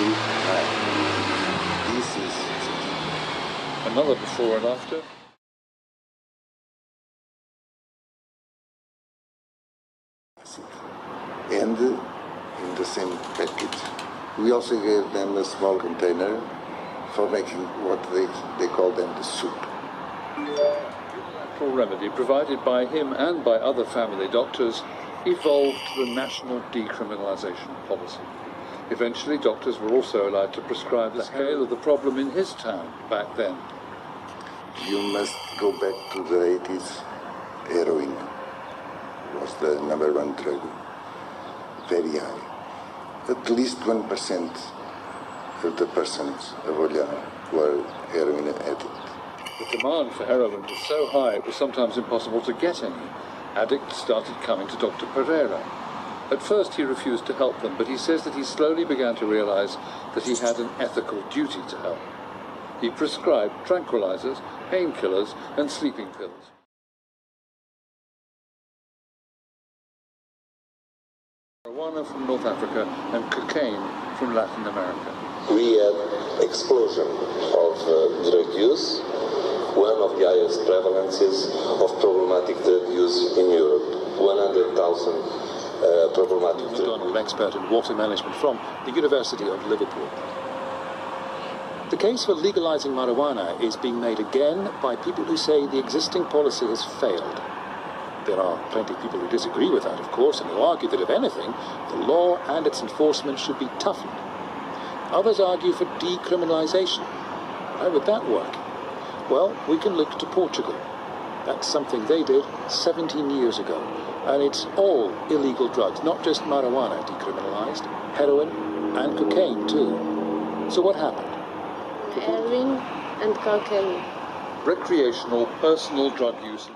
too high. This is another before and after. And in the same package, we also gave them a small container for making what they call them the soup. The remedy provided by him and by other family doctors evolved the national decriminalisation policy. Eventually, doctors were also allowed to prescribe the scale of the problem in his town back then. You must go back to the 80s. Heroin was the #1 drug. Very high. At least 1% of the persons of Olhão were heroin addicts. The demand for heroin was so high it was sometimes impossible to get any. Addicts started coming to Dr. Pereira. At first he refused to help them, but he says that he slowly began to realize that he had an ethical duty to help. He prescribed tranquilizers, painkillers, and sleeping pills. Marijuana from North Africa and cocaine from Latin America. We had explosion of drug use, one of the highest prevalences of problematic drug use in Europe, 100,000 problematic drug. McDonald, expert in water management from the University of Liverpool. The case for legalizing marijuana is being made again by people who say the existing policy has failed. There are plenty of people who disagree with that, of course, and who argue that, if anything, the law and its enforcement should be toughened. Others argue for decriminalisation. How would that work? Well, we can look to Portugal. That's something they did 17 years ago. And it's all illegal drugs, not just marijuana decriminalised, heroin and cocaine too. So what happened? Heroin and cocaine. Recreational personal drug use.